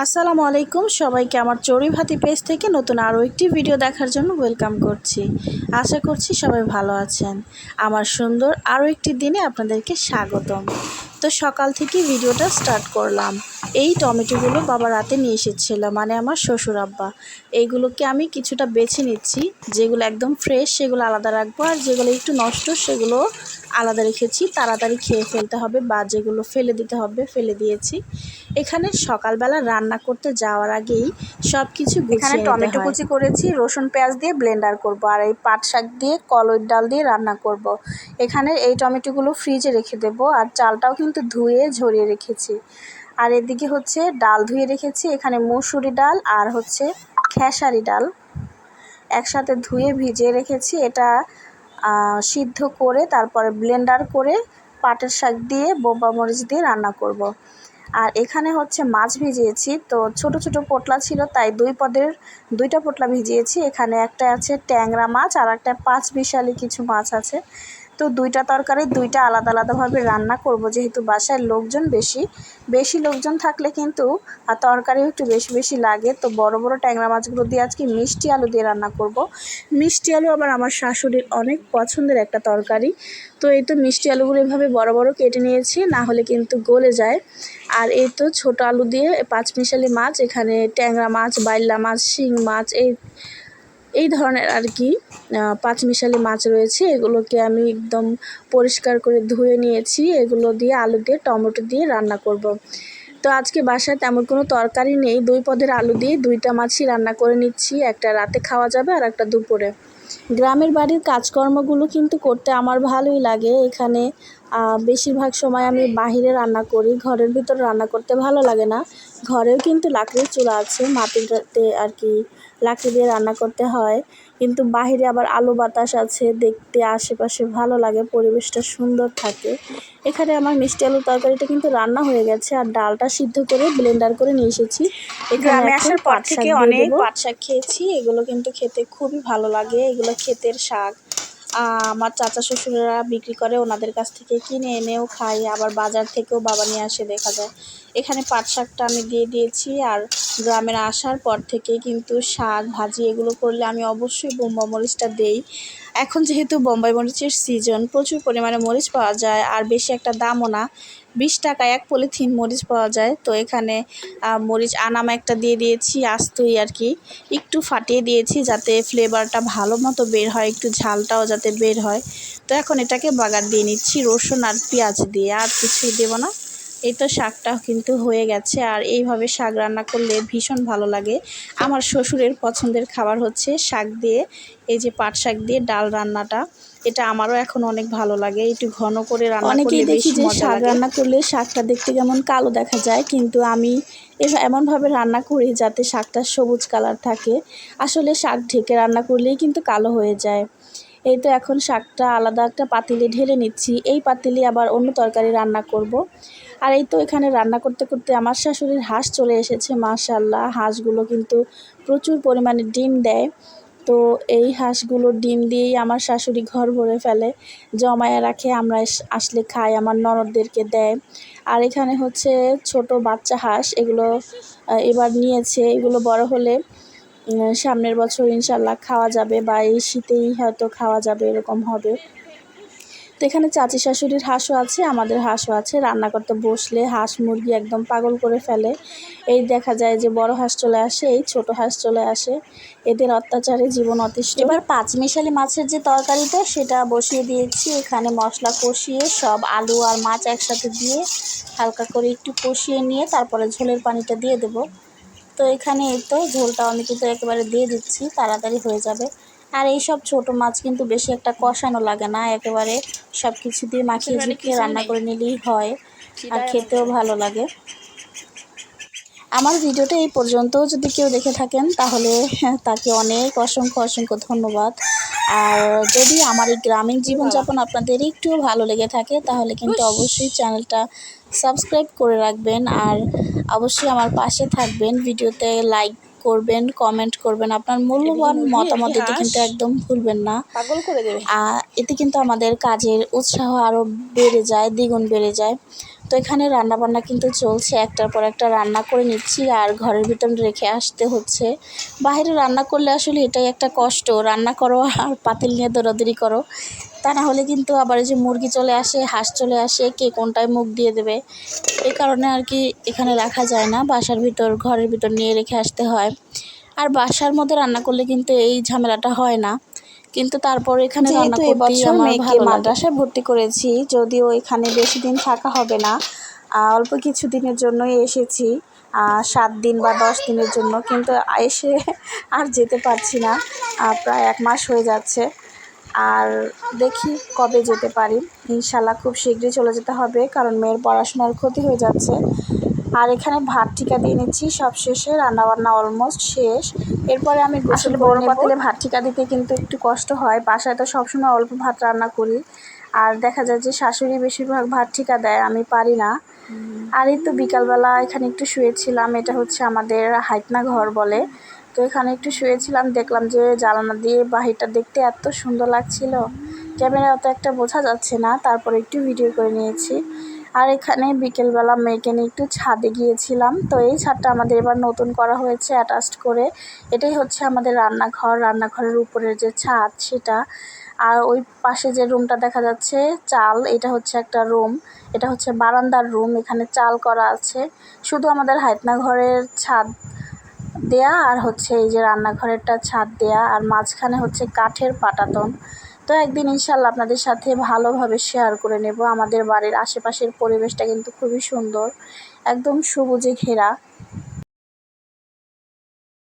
আসসালামু আলাইকুম সবাইকে আমার চড়ুই ভাতি পেজ থেকে নতুন আরও একটি ভিডিও দেখার জন্য ওয়েলকাম করছি। আশা করছি সবাই ভালো আছেন। আমার সুন্দর আরও একটি দিনে আপনাদেরকে স্বাগতম। তো সকাল থেকে ভিডিওটা স্টার্ট করলাম। এই টমেটোগুলো বাবা রাতে নিয়ে এসেছিল, মানে আমার শ্বশুর আব্বা। এইগুলোকে আমি কিছুটা বেছে নিচ্ছি, যেগুলো একদম ফ্রেশ সেগুলো আলাদা রাখবো, আর যেগুলো একটু নষ্ট সেগুলো আলাদা রেখেছি। তাড়াতাড়ি খেয়ে ফেলতে হবে বা যেগুলো ফেলে দিতে হবে ফেলে দিয়েছি। এখানে সকালবেলা রান্না করতে যাওয়ার আগেই সব কিছু গুছিয়ে নিতে হয়। টমেটো কুচি করেছি, রসুন পেঁয়াজ দিয়ে ব্লেন্ডার করব, আর এই পাট শাক দিয়ে কলইর ডাল দিয়ে রান্না করব। এখানে এই টমেটোগুলো ফ্রিজে রেখে দেব, আর চালটাও কিন্তু ধুয়ে ঝরিয়ে রেখেছি। আর এদিকে হচ্ছে ডাল ধুয়ে রেখেছি, এখানে মসুরি ডাল আর হচ্ছে খেসারি ডাল একসাথে ধুয়ে ভিজিয়ে রেখেছি। এটা সিদ্ধ করে তারপরে ব্লেন্ডার করে পাটের শাক দিয়ে বোম্বা মরিচ দিয়ে রান্না করব। আর এখানে হচ্ছে মাছ ভিজিয়েছি, তো ছোট ছোট পোটলা ছিল তাই দুইটা পোটলা ভিজিয়েছি। এখানে একটা আছে ট্যাংরা মাছ আর একটা পাঁচমিশালি কিছু মাছ আছে। তো দুইটা তরকারি দুইটা আলাদা আলাদাভাবে রান্না করব, যেহেতু বাসায় লোকজন বেশি লোকজন থাকলে কিন্তু তরকারিও একটু বেশি বেশি লাগে। তো বড় বড় ট্যাংরা মাছগুলো দিয়ে আজকে মিষ্টি আলু দিয়ে রান্না করব। মিষ্টি আলু আবার আমার শাশুড়ির অনেক পছন্দের একটা তরকারি। তো এই তো মিষ্টি আলুগুলো এভাবে বড় বড় কেটে নিয়েছি, না হলে কিন্তু গলে যায়। আর এই তো ছোট আলু দিয়ে পাঁচমিশালি মাছ, এখানে ট্যাংরা মাছ, বাইলা মাছ, শিং মাছ, এই ধরনের আর কি পাঁচমিশালি মাছ রয়েছে। এগুলোকে আমি একদম পরিষ্কার করে ধুয়ে নিয়েছি। এগুলো দিয়ে আলু দিয়ে টমেটো দিয়ে রান্না করব। তো আজকে বাসায় তেমন কোনো তরকারি নেই, দুই পদের আলু দিয়ে দুইটা মাছই রান্না করে নিচ্ছি। একটা রাতে খাওয়া যাবে আর একটা দুপুরে। গ্রামের বাড়ির কাজকর্মগুলো কিন্তু করতে আমার ভালোই লাগে। এখানে বেশিরভাগ সময় আমি বাহিরে রান্না করি, ঘরের ভিতর রান্না করতে ভালো লাগে না। ঘরেও কিন্তু লাকড়ির চুলা আছে, মাটিতে আর কি লাকড়ি দিয়ে রান্না করতে হয়, কিন্তু বাহিরে আবার আলো বাতাস আছে, দেখতে আশেপাশে ভালো লাগে, পরিবেশটা সুন্দর থাকে। এখানে আমার মিষ্টি আলুর তরকারিটা কিন্তু রান্না হয়ে গেছে, আর ডালটা সিদ্ধ করে ব্লেন্ডার করে নিয়ে এসেছি। গ্রামে আসার পর থেকে অনেক পাট শাক খেয়েছি, এগুলো কিন্তু খেতে খুবই ভালো লাগে। এগুলো ক্ষেতের শাক, আমার চাচা শ্বশুরেরা বিক্রি করে, ওনাদের কাছ থেকে কিনে এনেও খাই, আবার বাজার থেকেও বাবা নিয়ে আসে দেখা যায়। এখানে পাট শাকটা আমি দিয়ে দিয়েছি। আর গ্রামের আসার পর থেকে কিন্তু শাক ভাজি এগুলো করলে আমি অবশ্যই বোম্বা মরিচটা দেই। এখন যেহেতু বোম্বাই মরিচের সিজন, প্রচুর পরিমাণে মরিচ পাওয়া যায়, আর বেশি একটা দামও না, 20 টাকায় 1 পলিথিন মরিচ পাওয়া যায়। তো এখানে মরিচ আনাম একটা দিয়ে দিয়েছি, আস্তই আর কি, একটু ফাটিয়ে দিয়েছি যাতে ফ্লেভারটা ভালো মতো বের হয়, একটু ঝালটাও যাতে বের হয়। তো এখন এটাকে বাগার দিয়ে নিচ্ছি রসুন আর পেঁয়াজ দিয়ে, আর কিছুই দেবো না। এই তো শাকটা কিন্তু হয়ে গেছে। আর এইভাবে শাক রান্না করলে ভীষণ ভালো লাগে। আমার শ্বশুরের পছন্দের খাবার হচ্ছে শাক দিয়ে এই যে পাট শাক দিয়ে ডাল রান্নাটা, এটা আমারও এখন অনেক ভালো লাগে। একটু ঘন করে রান্না করলে অনেকেই দেখি যে শাক রান্না করলে শাকটা দেখতে কেমন কালো দেখা যায়, কিন্তু আমি এমনভাবে রান্না করি যাতে শাকটা সবুজ কালার থাকে। আসলে শাক ঢেকে রান্না করলেই কিন্তু কালো হয়ে যায়। এই তো এখন শাকটা আলাদা একটা পাতিলে ঢেলে নিচ্ছি, এই পাতিলে আবার অন্য তরকারি রান্না করব। আর এই তো এখানে রান্না করতে করতে আমার শাশুড়ির হাঁস চলে এসেছে। মাশাআল্লাহ, হাঁসগুলো কিন্তু প্রচুর পরিমাণে ডিম দেয়। তো এই হাঁসগুলোর ডিম দিয়েই আমার শাশুড়ি ঘর ভরে ফেলে, জমায়ে রাখে, আমরা আসলে খাই, আমার ননদদেরকে দেয়। আর এখানে হচ্ছে ছোট বাচ্চা হাঁস, এগুলো এবার নিয়েছে। এগুলো বড় হলে সামনের বছর ইনশাল্লাহ খাওয়া যাবে, বা এই শীতেই হয়তো খাওয়া যাবে, এরকম হবে। তো এখানে চাচি শাশুড়ির হাঁসও আছে, আমাদের হাঁসও আছে। রান্না করতে বসলে হাঁস মুরগি একদম পাগল করে ফেলে। এই দেখা যায় যে বড় হাঁস চলে আসে, এই ছোট হাঁস চলে আসে, এদের অত্যাচারে জীবন অতিষ্ঠ। এবার পাঁচমিশালি মাছের যে তরকারিটা সেটা বসিয়ে দিয়েছি। এখানে মশলা কষিয়ে সব আলু আর মাছ একসাথে দিয়ে হালকা করে একটু কষিয়ে নিয়ে তারপরে ঝোলের পানিটা দিয়ে দেব। তো এখানে এই তো ঝোলটা আমি কিন্তু একেবারে দিয়ে দিচ্ছি, তাড়াতাড়ি হয়ে যাবে। আর এই সব ছোটো মাছ কিন্তু বেশি একটা কষানো লাগে না, একেবারে সব কিছু দিয়ে মাখিয়ে ঝুঁকিয়ে রান্না করে নিলেই হয়, আর খেতেও ভালো লাগে। আমার ভিডিওটা এই পর্যন্তও যদি কেউ দেখে থাকেন তাহলে তাকে অনেক অসংখ্য ধন্যবাদ। আর যদি আমার এই গ্রামীণ জীবনযাপন আপনাদের একটু ভালো লেগে থাকে তাহলে কিন্তু অবশ্যই চ্যানেলটা সাবস্ক্রাইব করে রাখবেন, আর অবশ্যই আমার পাশে থাকবেন। ভিডিওতে লাইক করবেন, কমেন্ট করবেন, আপনার মূল্যবান মতামত দিতে কিন্তু একদম ভুলবেন না। পাগল করে দেবে। এতে কিন্তু আমাদের কাজের উৎসাহ আরও বেড়ে যায়, দ্বিগুণ বেড়ে যায়। তো এখানে রান্নাবান্না কিন্তু চলছে, একটার পর একটা রান্না করে নিচ্ছি আর ঘরের ভিতর রেখে আসতে হচ্ছে। বাইরে রান্না করলে আসলে এটাই একটা কষ্ট, রান্না করো আর পাতিল নিয়ে দৌড়াদৌড়ি করো, তা না হলে কিন্তু আবার এই যে মুরগি চলে আসে, হাঁস চলে আসে, কে কোনটায় মুখ দিয়ে দেবে, এই কারণে আর কি এখানে রাখা যায় না, বাসার ভিতর ঘরের ভিতর নিয়ে রেখে আসতে হয়। আর বাসার মধ্যে রান্না করলে কিন্তু এই ঝামেলাটা হয় না, কিন্তু তারপর এখানে রান্না করতেই আমার ভালো লাগে। মাদ্রাসায় ভর্তি করেছি, যদিও এখানে বেশি দিন থাকা হবে না, অল্প কিছু দিনের জন্যই এসেছি, 7 দিন বা 10 দিনের জন্য, কিন্তু এসে আর যেতে পারছি না, প্রায় 1 মাস হয়ে যাচ্ছে। আর দেখি কবে যেতে পারি, ইনশাল্লাহ খুব শীঘ্রই চলে যেতে হবে, কারণ মেয়ের পড়াশোনার ক্ষতি হয়ে যাচ্ছে। আর এখানে ভাত ঠিকা দিয়ে নিচ্ছি, সব শেষে, রান্নাবান্না অলমোস্ট শেষ। এরপরে আমি আসলে বড় পাতিলে ভাত ঠিকা দিতে কিন্তু একটু কষ্ট হয়, বাসায় তো সবসময় অল্প ভাত রান্না করি, আর দেখা যায় যে শাশুড়ি বেশিরভাগ ভাত ঠিকা দেয়, আমি পারি না। আর এই তো বিকালবেলা এখানে একটু শুয়েছিলাম, এটা হচ্ছে আমাদের হাইটনা ঘর বলে, তো এখানে একটু শুয়েছিলাম, দেখলাম যে জানালা দিয়ে বাহিরটা দেখতে এত সুন্দর লাগছিল, ক্যামেরা অত একটা বোঝা যাচ্ছে না, তারপরে একটু ভিডিও করে নিয়েছি। আর এখানে বিকেলবেলা মেয়েকে নিয়ে একটু ছাদে গিয়েছিলাম, তো এই ছাদটা আমাদের এবার নতুন করা হয়েছে অ্যাটাচড করে, এটাই হচ্ছে আমাদের রান্নাঘর, রান্নাঘরের উপরের যে ছাদ সেটা। আর ওই পাশে যে রুমটা দেখা যাচ্ছে চাল, এটা হচ্ছে একটা রুম, এটা হচ্ছে বারান্দার রুম, এখানে চাল করা আছে। শুধু আমাদের হাইতনা ঘরের ছাদ দেয়া আর হচ্ছে এই যে রান্নাঘরেরটা ছাদ দেয়া, আর মাঝখানে হচ্ছে কাঠের পাটাতন। তো একদিন ইনশাল্লাহ আপনাদের সাথে ভালোভাবে শেয়ার করে নেব। আমাদের বাড়ির আশেপাশের পরিবেশটা কিন্তু খুবই সুন্দর, একদম সবুজে ঘেরা।